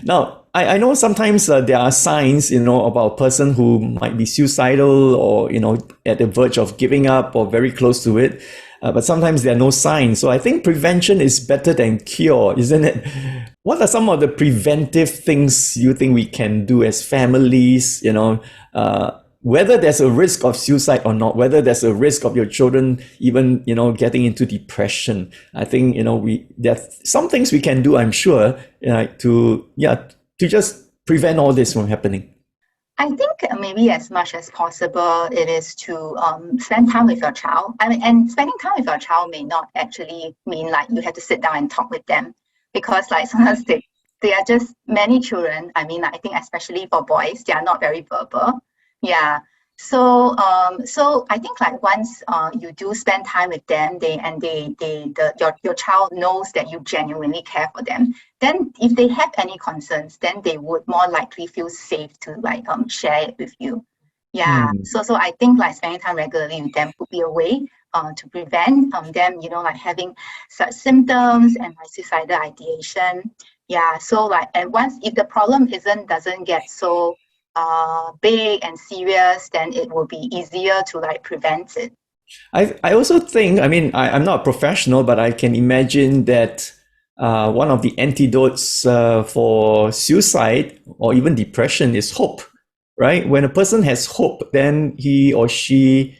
Now, I know sometimes there are signs, about a person who might be suicidal or, at the verge of giving up or very close to it. But sometimes there are no signs. So I think prevention is better than cure, isn't it? What are some of the preventive things you think we can do as families, whether there's a risk of suicide or not, whether there's a risk of your children even, getting into depression. I think, there's some things we can do, I'm sure, to just prevent all this from happening. I think maybe as much as possible, it is to spend time with your child. I mean, and spending time with your child may not actually mean like you have to sit down and talk with them, because like sometimes they are just many children. I mean, I think especially for boys, they are not very verbal. Yeah. So I think like once you do spend time with them, your child knows that you genuinely care for them. Then if they have any concerns, then they would more likely feel safe to like share it with you. Yeah. Hmm. So I think like spending time regularly with them could be a way to prevent them, like having such symptoms and like suicidal ideation. Yeah. So like, and once if the problem doesn't get so big and serious, then it will be easier to like prevent it. I also think, I mean, I'm not a professional, but I can imagine that one of the antidotes for suicide or even depression is hope, right? When a person has hope, then he or she,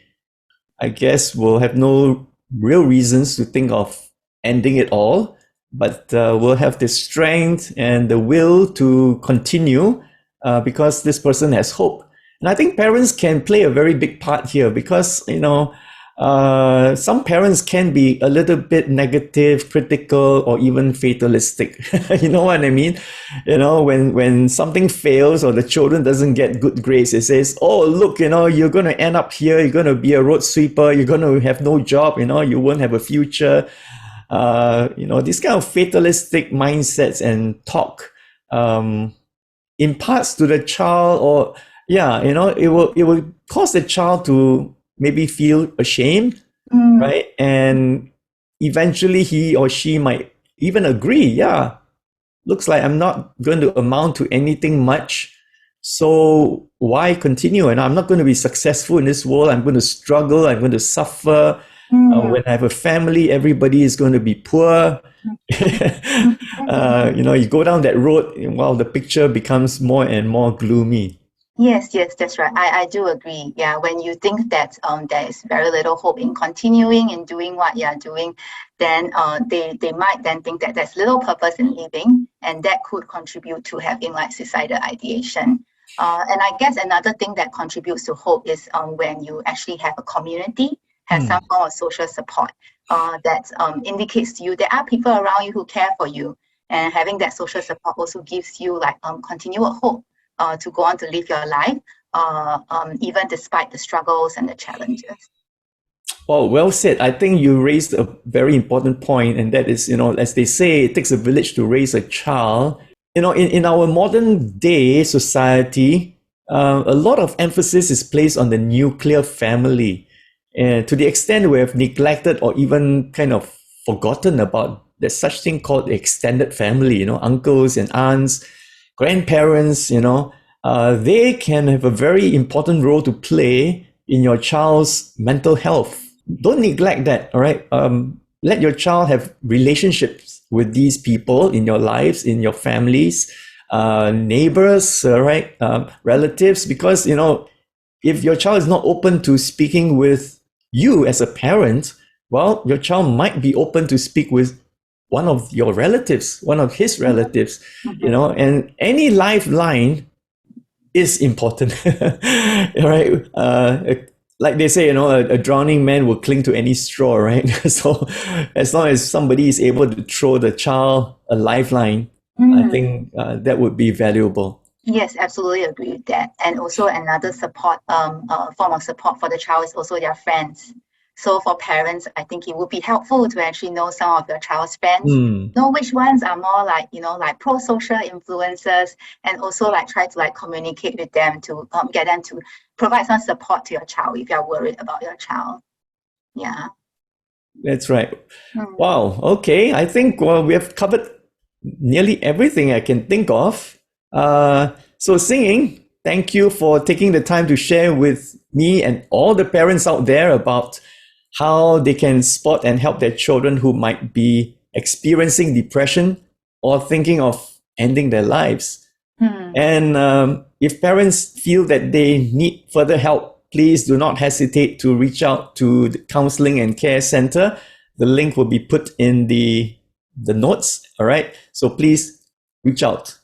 I guess, will have no real reasons to think of ending it all, but will have the strength and the will to continue because this person has hope. And I think parents can play a very big part here because, some parents can be a little bit negative, critical, or even fatalistic. You know what I mean? When something fails or the children doesn't get good grades, it says, "Oh, look, you're going to end up here. You're going to be a road sweeper. You're going to have no job. You won't have a future." These kind of fatalistic mindsets and talk imparts to the child, or it will cause the child to maybe feel ashamed, Mm, right? And eventually he or she might even agree, yeah, looks like I'm not going to amount to anything much, so why continue? And I'm not going to be successful in this world. I'm going to struggle, I'm going to suffer. mm, When I have a family, everybody is going to be poor. You go down that road, well, the picture becomes more and more gloomy. Yes, yes, that's right. I do agree. Yeah, when you think that there is very little hope in continuing and doing what you're doing, then they might then think that there's little purpose in living, and that could contribute to having like suicidal ideation. And I guess another thing that contributes to hope is when you actually have a community, have Hmm. some form of social support that indicates to you there are people around you who care for you, and having that social support also gives you like continual hope to go on to live your life, even despite the struggles and the challenges. Well said. I think you raised a very important point, and that is, as they say, it takes a village to raise a child. In our modern day society, a lot of emphasis is placed on the nuclear family. And to the extent we have neglected or even kind of forgotten about there's such thing called the extended family, uncles and aunts, grandparents, they can have a very important role to play in your child's mental health. Don't neglect that, all right? Let your child have relationships with these people in your lives, in your families, neighbors, right? Relatives, because, if your child is not open to speaking with you as a parent, well, your child might be open to speak with one of your relatives, one of his relatives, Mhm. and any lifeline is important, right? Like they say, a drowning man will cling to any straw, right? So as long as somebody is able to throw the child a lifeline, I Mm. think that would be valuable. Yes, absolutely agree with that. And also another support, form of support for the child is also their friends. So for parents, I think it would be helpful to actually know some of your child's friends, Hmm. know which ones are more like, like pro-social influencers, and also like try to like communicate with them to get them to provide some support to your child if you're worried about your child. Yeah. That's right. Mm. Wow. Okay. I think we have covered nearly everything I can think of. So Xinying, thank you for taking the time to share with me and all the parents out there about how they can spot and help their children who might be experiencing depression or thinking of ending their lives. And if parents feel that they need further help, please do not hesitate to reach out to the Counselling and Care Centre. The link will be put in the notes. All right. So please reach out.